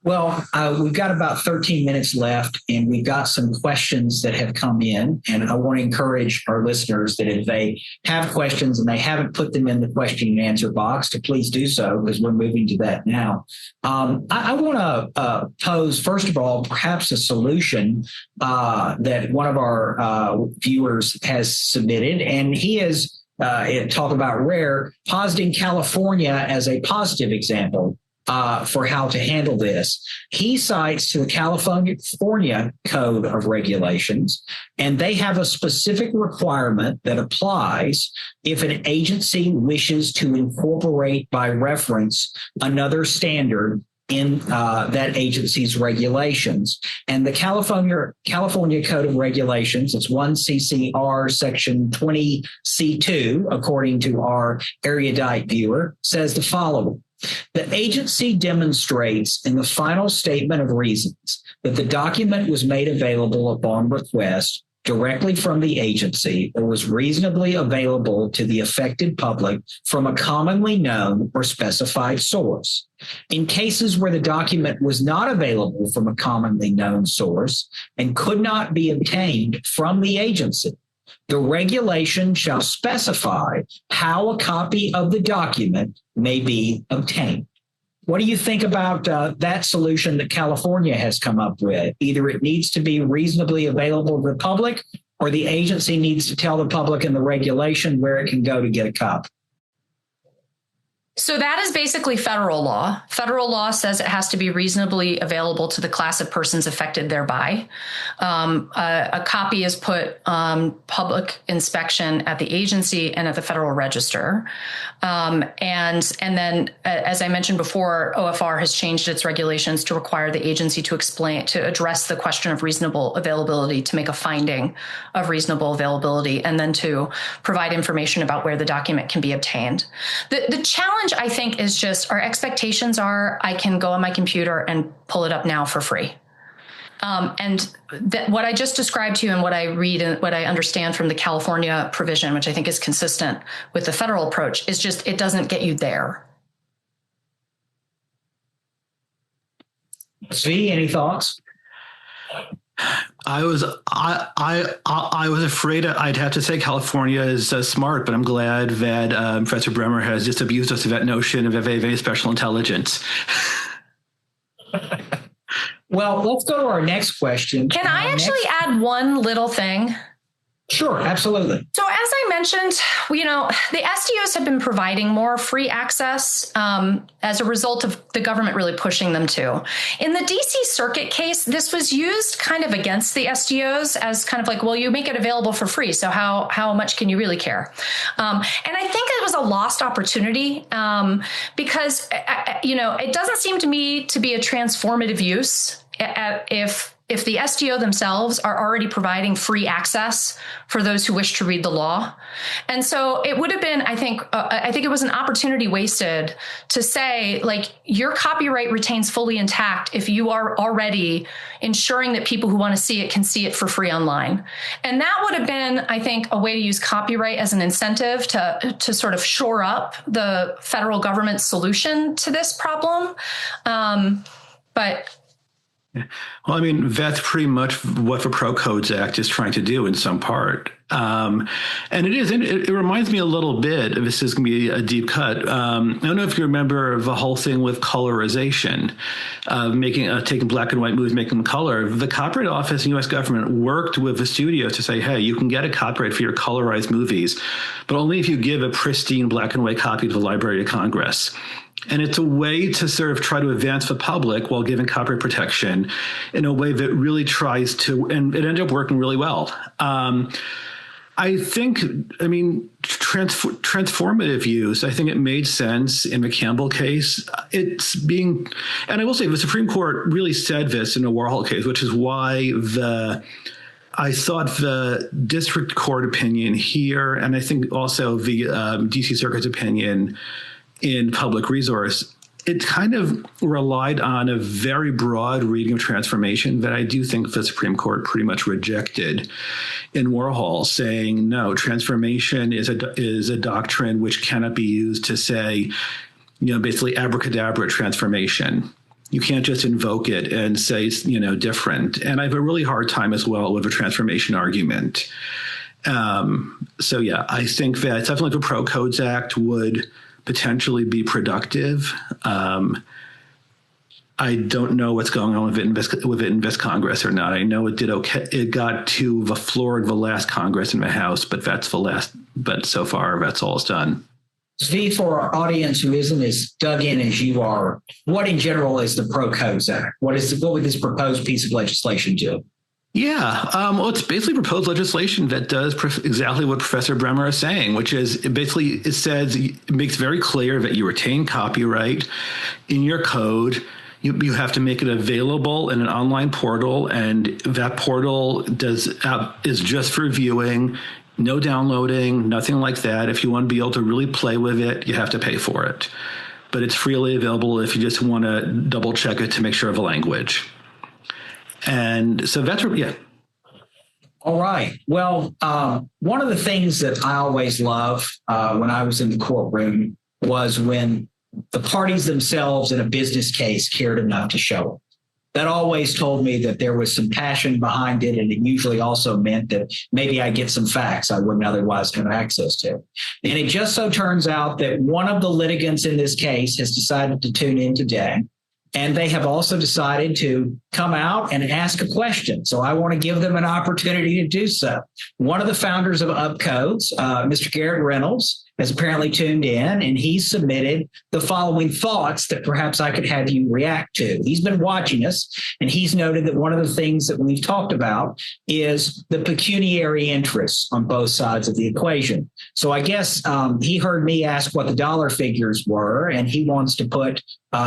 Well, we've got about 13 minutes left, and we've got some questions that have come in. And I want to encourage our listeners that if they have questions and they haven't put them in the question and answer box, to please do so, because we're moving to that now. I want to pose, first of all, perhaps a solution that one of our viewers has submitted, and he is talk about rare, positing California as a positive example for how to handle this. He cites to the California Code of Regulations, and they have a specific requirement that applies if an agency wishes to incorporate by reference another standard in that agency's regulations. And the California Code of Regulations, it's 1 CCR section 20C2, according to our erudite viewer, says the following. The agency demonstrates in the final statement of reasons that the document was made available upon request directly from the agency or was reasonably available to the affected public from a commonly known or specified source. In cases where the document was not available from a commonly known source and could not be obtained from the agency, the regulation shall specify how a copy of the document may be obtained. What do you think about that solution that California has come up with? Either it needs to be reasonably available to the public, or the agency needs to tell the public in the regulation where it can go to get a copy. So that is basically federal law. Federal law says it has to be reasonably available to the class of persons affected thereby. A copy is put on public inspection at the agency and at the Federal Register. And then, as I mentioned before, OFR has changed its regulations to require the agency to address the question of reasonable availability, to make a finding of reasonable availability, and then to provide information about where the document can be obtained. The challenge, I think, is just our expectations are I can go on my computer and pull it up now for free. What I just described to you and what I read and what I understand from the California provision, which I think is consistent with the federal approach, is just it doesn't get you there. Zvi, any thoughts? I was afraid I'd have to say California is smart, but I'm glad that Professor Bremer has disabused us of that notion of very special intelligence. Well, let's go to our next question. Can I actually add one little thing? Sure, absolutely. So as I mentioned, the SDOs have been providing more free access as a result of the government really pushing them to. In the DC Circuit case, this was used kind of against the SDOs as kind of like, well, you make it available for free, so how much can you really care? And I think it was a lost opportunity because, it doesn't seem to me to be a transformative use. if the STO themselves are already providing free access for those who wish to read the law. And so it would have been, I think it was an opportunity wasted to say, like, your copyright retains fully intact if you are already ensuring that people who want to see it can see it for free online. And that would have been, I think, a way to use copyright as an incentive to sort of shore up the federal government's solution to this problem. Well, I mean, that's pretty much what the Pro Codes Act is trying to do in some part. And it reminds me a little bit, this is going to be a deep cut. I don't know if you remember the whole thing with colorization, taking black and white movies, making them color. The Copyright Office and U.S. government worked with the studio to say, hey, you can get a copyright for your colorized movies, but only if you give a pristine black and white copy to the Library of Congress. And it's a way to sort of try to advance the public while giving copyright protection in a way that really tries to, and it ended up working really well. I think, transformative use, I think it made sense in the Campbell case. And I will say the Supreme Court really said this in the Warhol case, which is why I thought the district court opinion here, and I think also the DC Circuit's opinion in Public Resource, it kind of relied on a very broad reading of transformation that I do think the Supreme Court pretty much rejected in Warhol, saying, no, transformation is a doctrine which cannot be used to say, basically abracadabra transformation. You can't just invoke it and say, different. And I have a really hard time as well with a transformation argument. I think that definitely the Pro Codes Act would potentially be productive. I don't know what's going on with it in this Congress or not. I know it did okay. It got to the floor of the last Congress in the House, but but so far that's all it's done. Steve, for our audience who isn't as dug in as you are, what in general is the Pro Codes Act? What would this proposed piece of legislation do? Yeah, well, it's basically proposed legislation that does exactly what Professor Bremer is saying, which is it makes very clear that you retain copyright in your code. You have to make it available in an online portal, and that portal is just for viewing, no downloading, nothing like that. If you want to be able to really play with it, you have to pay for it. But it's freely available if you just want to double check it to make sure of the language. And so that's, yeah. All right. Well, one of the things that I always loved when I was in the courtroom was when the parties themselves in a business case cared enough to show it. That always told me that there was some passion behind it, and it usually also meant that maybe I get some facts I wouldn't otherwise have access to. And it just so turns out that one of the litigants in this case has decided to tune in today. And they have also decided to come out and ask a question. So I want to give them an opportunity to do so. One of the founders of Upcodes, Mr. Garrett Reynolds, has apparently tuned in, and he submitted the following thoughts that perhaps I could have you react to. He's been watching us, and he's noted that one of the things that we've talked about is the pecuniary interests on both sides of the equation. So I guess he heard me ask what the dollar figures were, and he wants to put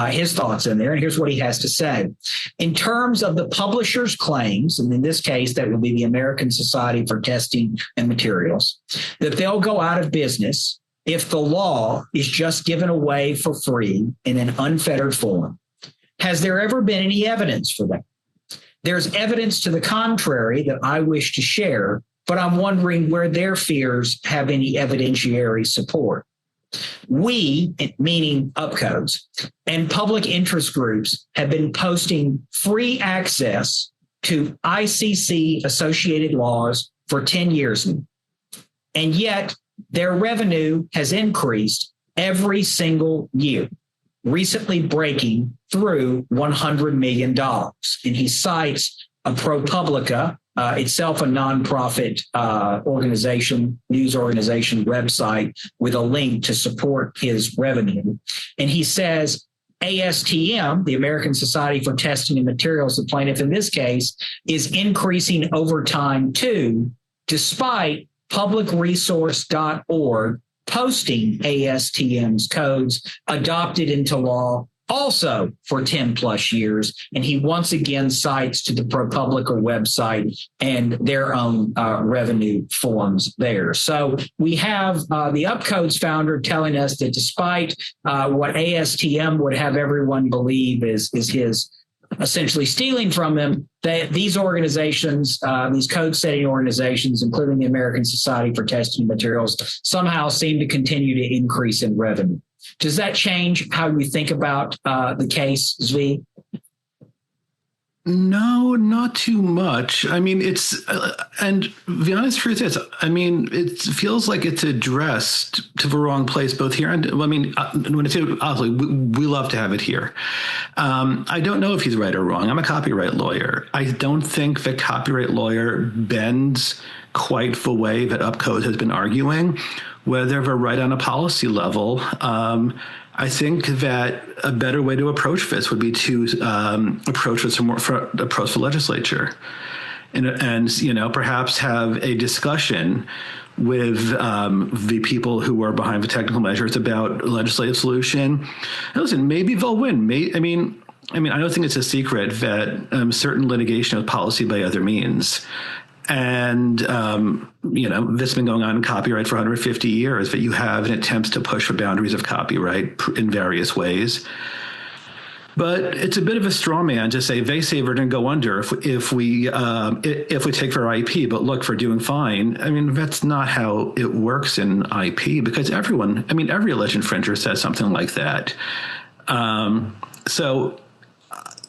his thoughts in there. And here's what he has to say. In terms of the publisher's claims, and in this case, that would be the American Society for Testing and Materials, that they'll go out of business if the law is just given away for free in an unfettered form. Has there ever been any evidence for that? There's evidence to the contrary that I wish to share, but I'm wondering where their fears have any evidentiary support. We, meaning Upcodes, and public interest groups have been posting free access to ICC associated laws for 10 years now. And yet their revenue has increased every single year, recently breaking through $100 million. And he cites a ProPublica, itself a nonprofit organization, news organization website with a link to support his revenue. And he says, ASTM, the American Society for Testing and Materials, the plaintiff in this case, is increasing over time too, despite publicresource.org posting ASTM's codes adopted into law also for 10 plus years. And he once again cites to the ProPublica website and their own revenue forms there. So we have the Upcode's founder telling us that despite what ASTM would have everyone believe is his essentially stealing from them, that these organizations, these code-setting organizations, including the American Society for Testing Materials, somehow seem to continue to increase in revenue. Does that change how you think about the case, Zvi? No, not too much. I mean, it's, and the honest truth is, I mean, it feels like it's addressed to the wrong place, both here and, I mean, when I say, obviously, we love to have it here. I don't know if he's right or wrong. I'm a copyright lawyer. I don't think the copyright lawyer bends quite the way that Upcode has been arguing. Whether they're right on a policy level, I think that a better way to approach this would be to approach the legislature, and you know, perhaps have a discussion with the people who are behind the technical measures about a legislative solution. And listen, maybe they'll win. I mean, I don't think it's a secret that certain litigation of policy by other means. And, you know, this has been going on in copyright for 150 years, that you have an attempt to push the boundaries of copyright in various ways. But it's a bit of a straw man to say they say we're going to go under if we take their IP, but look, for doing fine. I mean, that's not how it works in IP, because every alleged infringer says something like that.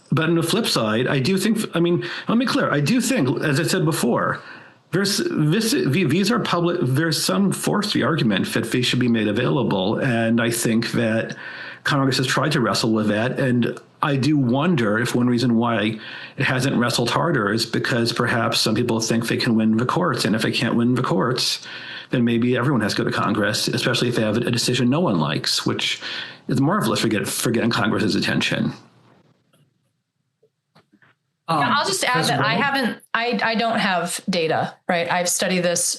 But on the flip side, I do think, I mean, let me be clear. I do think, as I said before, these are public, there's some force to the argument that they should be made available. And I think that Congress has tried to wrestle with that. And I do wonder if one reason why it hasn't wrestled harder is because perhaps some people think they can win the courts. And if they can't win the courts, then maybe everyone has to go to Congress, especially if they have a decision no one likes, which is marvelous for getting Congress's attention. I'll just add that I don't have data, right? I study this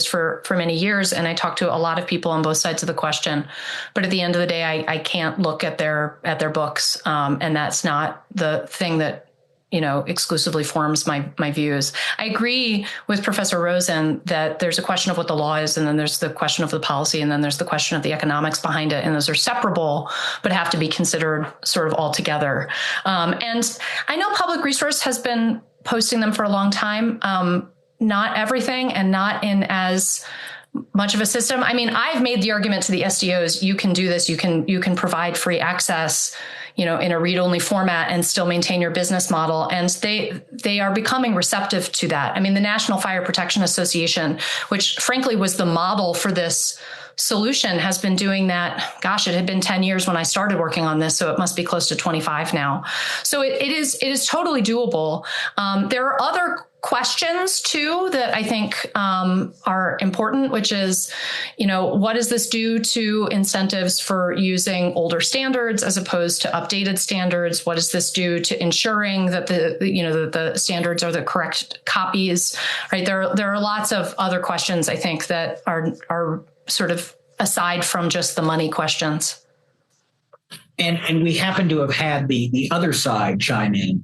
for many years, and I talk to a lot of people on both sides of the question. But at the end of the day, I can't look at their books. And that's not the thing that, you know, exclusively forms my views. I agree with Professor Rosen that there's a question of what the law is, and then there's the question of the policy, and then there's the question of the economics behind it. And those are separable, but have to be considered sort of all together. And I know Public Resource has been posting them for a long time. Not everything, and not in as much of a system. I mean, I've made the argument to the SDOs, you can do this, you can provide free access, you know, in a read-only format and still maintain your business model. And they are becoming receptive to that. I mean, the National Fire Protection Association, which frankly was the model for this solution, has been doing that. Gosh, it had been 10 years when I started working on this, so it must be close to 25 now. So it is totally doable. There are other questions too that I think are important, which is, you know, what does this do to incentives for using older standards as opposed to updated standards? What does this do to ensuring that the standards are the correct copies? Right? There are lots of other questions I think that are sort of aside from just the money questions. And we happen to have had the other side chime in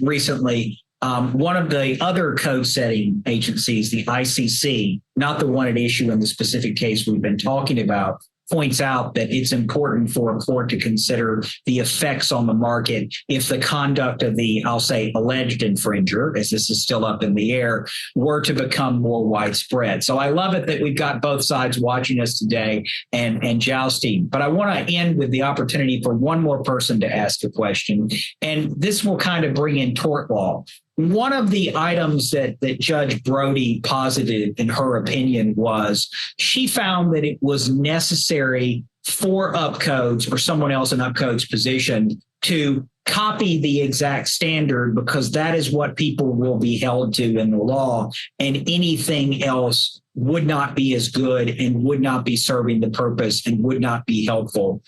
recently. One of the other code setting agencies, the ICC, not the one at issue in the specific case we've been talking about, points out that it's important for a court to consider the effects on the market if the conduct of the, I'll say, alleged infringer, as this is still up in the air, were to become more widespread. So I love it that we've got both sides watching us today and jousting. But I want to end with the opportunity for one more person to ask a question. And this will kind of bring in tort law. One of the items that Judge Brody posited in her opinion was she found that it was necessary for Upcodes or someone else in Upcode's position to copy the exact standard, because that is what people will be held to in the law, and anything else would not be as good and would not be serving the purpose and would not be helpful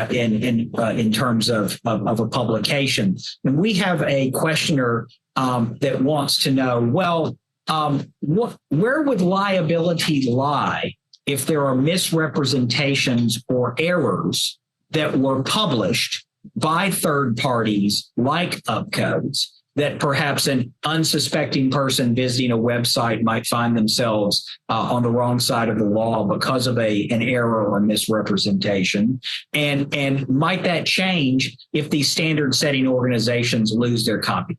in terms of a publication. And we have a questioner that wants to know, well, where would liability lie if there are misrepresentations or errors that were published by third parties like upcodes that perhaps an unsuspecting person visiting a website might find themselves on the wrong side of the law because of an error or misrepresentation? And might that change if these standard setting organizations lose their copyright?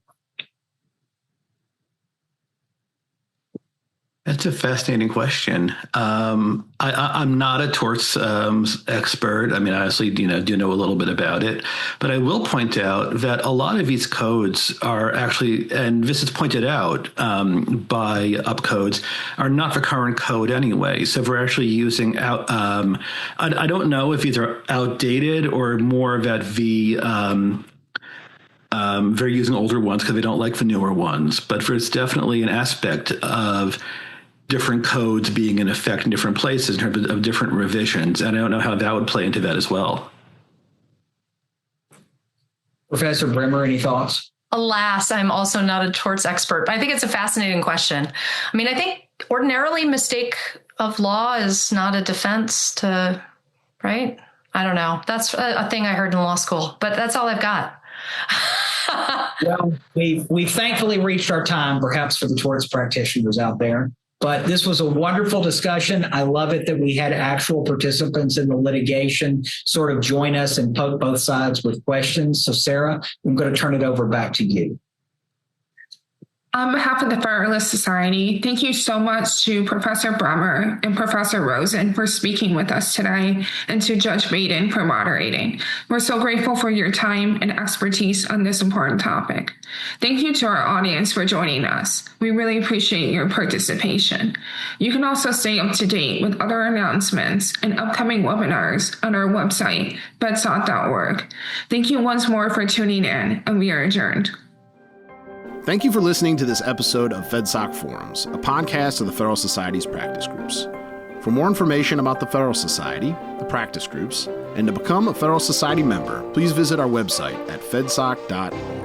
That's a fascinating question. I'm not a torts expert. I mean, honestly, do know a little bit about it, but I will point out that a lot of these codes are actually, and this is pointed out by upcodes, are not the current code anyway. So if we're actually using out, I don't know if these are outdated or more that they're using older ones because they don't like the newer ones. But there's definitely an aspect of different codes being in effect in different places in terms of different revisions. And I don't know how that would play into that as well. Professor Bremer, any thoughts? Alas, I'm also not a torts expert, but I think it's a fascinating question. I mean, I think ordinarily mistake of law is not a defense to, right? I don't know. That's a thing I heard in law school, but that's all I've got. Well, we've thankfully reached our time, perhaps for the torts practitioners out there. But this was a wonderful discussion. I love it that we had actual participants in the litigation sort of join us and poke both sides with questions. So, Sarah, I'm going to turn it over back to you. On behalf of the Federalist Society, thank you so much to Professor Bremer and Professor Rosen for speaking with us today, and to Judge Vaden for moderating. We're so grateful for your time and expertise on this important topic. Thank you to our audience for joining us. We really appreciate your participation. You can also stay up to date with other announcements and upcoming webinars on our website, fedsoc.org. Thank you once more for tuning in, and we are adjourned. Thank you for listening to this episode of FedSoc Forums, a podcast of the Federal Society's practice groups. For more information about the Federal Society, the practice groups, and to become a Federal Society member, please visit our website at fedsoc.org.